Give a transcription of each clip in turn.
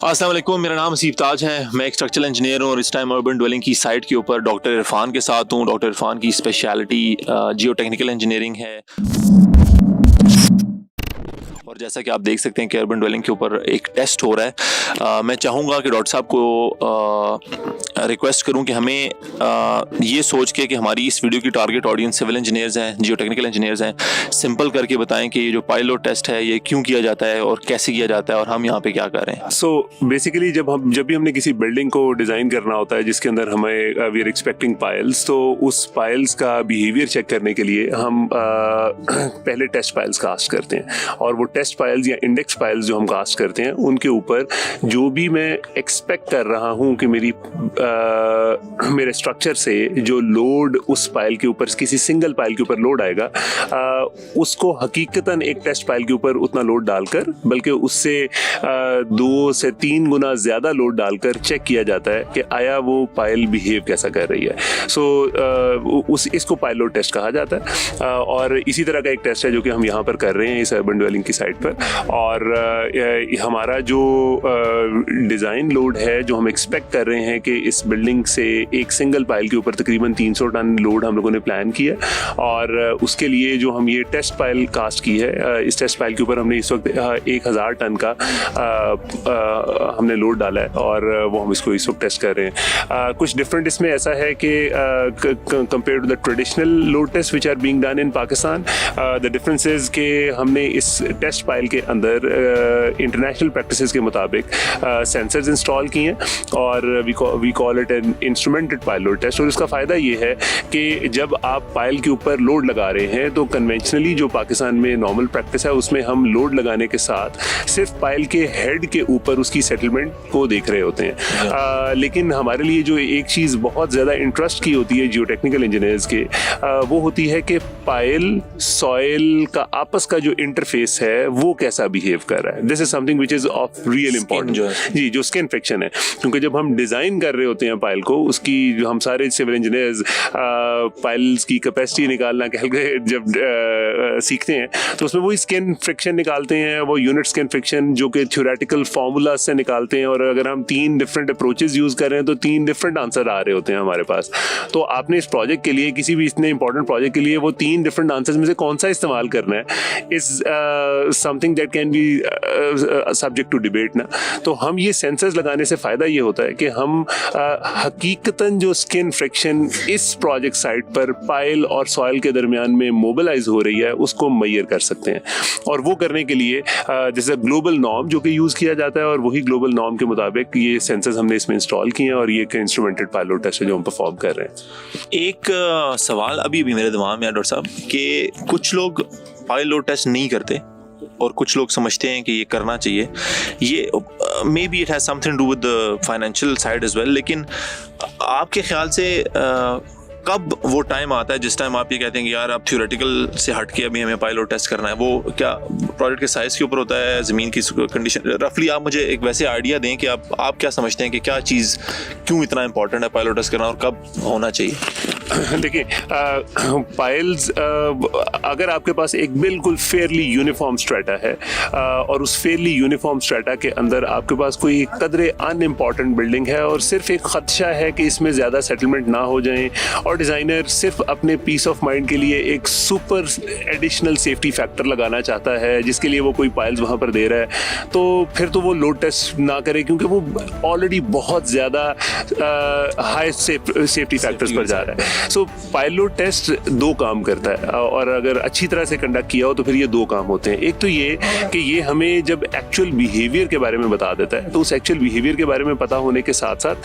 अस्सलाम वालेकुम, मेरा नाम हसीब ताज है। मैं एक स्ट्रक्चरल इंजीनियर हूँ और इस टाइम अर्बन ड्वेलिंग की साइट के ऊपर डॉक्टर इरफान के साथ हूँ। डॉक्टर इरफान की स्पेशलिटी जियो टेक्निकल इंजीनियरिंग है और जैसा कि आप देख सकते हैं कि अर्बन ड्वेलिंग के ऊपर एक टेस्ट हो रहा है। मैं चाहूँगा कि डॉक्टर साहब को रिक्वेस्ट करूं कि हमें ये सोच के कि हमारी इस वीडियो की टारगेट ऑडियंस सिविल इंजीनियर्स हैं, जियो टेक्निकल इंजीनियर्स हैं, सिंपल करके बताएं कि ये जो पायलट टेस्ट है ये क्यों किया जाता है और कैसे किया जाता है और हम यहाँ पे क्या कर रहे हैं। सो बेसिकली जब भी हमने किसी बिल्डिंग को डिज़ाइन करना होता है जिसके अंदर हमें वी आर एक्सपेक्टिंग पायल्स, तो उस पायल्स का बिहेवियर चेक करने के लिए हम पहले टेस्ट पायल्स कास्ट करते हैं और वो टेस्ट पायल्स या इंडेक्स पायल्स जो हम कास्ट करते हैं उनके ऊपर जो भी मैं एक्सपेक्ट कर रहा हूँ कि मेरे स्ट्रक्चर से जो लोड उस पायल के ऊपर, किसी सिंगल पायल के ऊपर लोड आएगा, उसको हकीकतन एक टेस्ट पायल के ऊपर उतना लोड डालकर, बल्कि उससे 2 से 3 गुना ज़्यादा लोड डालकर चेक किया जाता है कि आया वो पायल बिहेव कैसा कर रही है। इसको पायल लोड टेस्ट कहा जाता है और इसी तरह का एक टेस्ट है जो कि हम यहाँ पर कर रहे हैं इस अर्बन ड्वेलिंग की साइट पर। और हमारा जो डिज़ाइन लोड है जो हम एक्सपेक्ट कर रहे हैं कि इस बिल्डिंग से एक सिंगल पायल के ऊपर तकरीबन 300 टन लोड हम लोगों ने प्लान किया और उसके लिए जो हम ये टेस्ट पायल कास्ट की है, इस टेस्ट पायल के ऊपर हमने इस वक्त 1000 टन का हमने लोड डाला है और वो हम इसको इस वक्त टेस्ट कर रहे हैं। कुछ डिफरेंट इसमें ऐसा है कि compare to the traditional load test which are being done in Pakistan, the difference is कि हमने इस टेस्ट पायल के अंदर इंटरनेशनल प्रैक्टिसेस के मुताबिक सेंसर्स इंस्टॉल किए हैं और we call it an instrumented pile load test. और इसका फ़ायदा ये है कि जब आप पायल के ऊपर लोड लगा रहे हैं तो कन्वेंशनली जो पाकिस्तान में नॉर्मल प्रैक्टिस है उसमें हम लोड लगाने के साथ सिर्फ पायल के हेड के ऊपर उसकी सेटलमेंट को देख रहे होते हैं। लेकिन हमारे लिए जो एक चीज़ बहुत ज़्यादा इंटरेस्ट की होती है जियो टेक्निकल इंजीनियर्स के, वो होती है कि पायल सॉइल का आपस का जो इंटरफेस है वो कैसा बिहेव कर रहा है। This is something which is of real important जी, जो स्किन फ्रिक्शन है, क्योंकि जब हम डिज़ाइन कर रहे होते हैं पायल को, उसकी जो हम सारे सिविल इंजीनियर्स पायल्स की कैपेसिटी निकालना कह के जब सीखते हैं तो उसमें वही स्किन फ्रिक्शन निकालते हैं, वो यूनिट स्किन फ्रिक्शन जो कि थ्योरेटिकल फार्मूला से निकालते हैं। और अगर हम 3 डिफरेंट अप्रोचेस यूज़ कर रहे हैं तो 3 डिफरेंट आंसर आ रहे होते हैं हमारे पास। तो आपने इस प्रोजेक्ट के लिए, किसी भी इतने इंपॉर्टेंट प्रोजेक्ट के लिए, वो 3 डिफरेंट आंसर्स में से कौन सा इस्तेमाल करना है is something that can be subject to debate ना। तो हम ये सेंसर्स लगाने से फ़ायदा ये होता है कि हम हकीकतन जो स्किन फ्रिक्शन इस प्रोजेक्ट साइट पर पायल और सॉइल के दरमियान में मोबिलाइज हो रही है उसको मेजर कर सकते हैं। और वो करने के लिए जैसे ग्लोबल नॉर्म जो कि यूज़ किया जाता है और वही ग्लोबल नॉर्म के मुताबिक ये सेंसर्स हमने इसमें इंस्टॉल किए हैं और ये एक इंस्ट्रूमेंटेड पायल लोड टेस्ट है जो हम परफॉर्म कर रहे हैं। एक सवाल अभी भी मेरे दिमाग में है डॉक्टर साहब कि कुछ लोग पायल लोड टेस्ट नहीं करते और कुछ लोग समझते हैं कि ये करना चाहिए। ये maybe it has something to do with the financial side as well, लेकिन आपके ख्याल से कब वो टाइम आता है जिस टाइम आप ये कहते हैं कि यार अब थ्योरेटिकल से हट के अभी हमें पायलट टेस्ट करना है? वो क्या प्रोजेक्ट के साइज़ के ऊपर होता है, ज़मीन की कंडीशन? रफली आप मुझे एक वैसे आइडिया दें कि आप क्या समझते हैं कि क्या चीज़ क्यों इतना इंपॉर्टेंट है पायलट टेस्ट करना और कब होना चाहिए? देखिए, पायल्स अगर आपके पास एक बिल्कुल फेयरली यूनिफॉर्म स्ट्रेटा है और उस फेयरली यूनिफॉर्म स्ट्रेटा के अंदर आपके पास कोई कदरे अनइम्पॉर्टेंट बिल्डिंग है और सिर्फ एक खदशा है कि इसमें ज़्यादा सेटलमेंट ना हो जाएं और डिज़ाइनर सिर्फ अपने पीस ऑफ माइंड के लिए एक सुपर एडिशनल सेफ्टी फैक्टर लगाना चाहता है जिसके लिए वो कोई पायल्स वहाँ पर दे रहा है, तो फिर तो वो लोड टेस्ट ना करे क्योंकि वो ऑलरेडी बहुत ज़्यादा हाई सेफ्टी फैक्टर्स पर जा रहा है। सो पायल लोड टेस्ट 2 काम करता है और अगर अच्छी तरह से कंडक्ट किया हो तो फिर ये 2 काम होते हैं। एक तो ये कि ये हमें जब एक्चुअल बिहेवियर के बारे में बता देता है, तो उस एक्चुअल बिहेवियर के बारे में पता होने के साथ साथ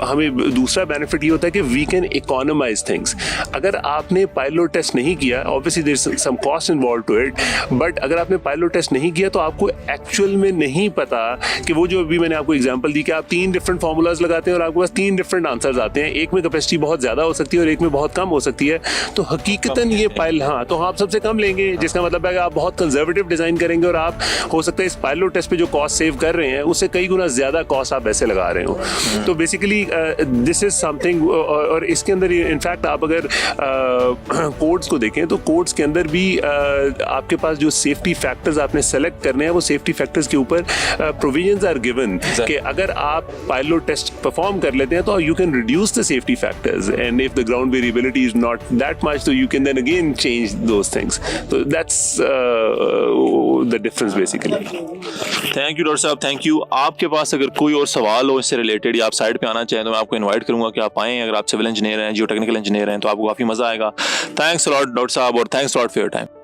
हमें दूसरा बेनिफिट ये होता है कि वी कैन इकोनोमाइज थिंग्स। अगर आपने पायल लोड टेस्ट नहीं किया, obviously there is some cost involve to it, but अगर आपने पायल लोड टेस्ट नहीं किया तो आपको एक्चुअल में नहीं पता कि वो जो अभी मैंने आपको एग्जांपल दी कि आप 3 डिफरेंट फार्मूलाज लगाते हैं और आपके पास 3 डिफरेंट आंसर्स आते हैं। एक में कैपेसिटी बहुत ज़्यादा हो सकती है और और एक में बहुत कम हो सकती है, तो हकीकतन ये पायल, हाँ, तो आप सबसे कम लेंगे, जिसका मतलब है कि आप बहुत कंजर्वेटिव डिजाइन करेंगे और आप हो सकता है इस पायल लोड टेस्ट पे जो कॉस्ट सेव कर रहे हैं उससे कई गुना ज्यादा कॉस्ट आप ऐसे लगा रहे हो। तो बेसिकली दिस इज समथिंग, और इसके अंदर इनफैक्ट आप अगर कोड्स को देखें तो कोड्स के अंदर भी आपके पास जो सेफ्टी फैक्टर्स आपने सेलेक्ट करने हैं, वो सेफ्टी फैक्टर्स के ऊपर प्रोविजंस आर गिवन कि अगर आप पायल लोड टेस्ट परफॉर्म कर लेते हैं तो you can reduce the safety factors, and if the ground variability is not that much तो you can then again change those things. तो that's the difference basically. Thank you doctor साहब, thank you. आपके पास अगर कोई और सवाल हो इससे रिलेटेड या आप साइड पे आना चाहें तो मैं आपको इनवाइट करूंगा कि आप आएँ। अगर आप सिविल इंजीनियर हैं, जियो टेक्निकल इंजीनियर हैं, तो आपको काफ़ी मज़ा आएगा। थैंक्स अ लॉट डॉक्टर साहब, और thanks a lot for your time.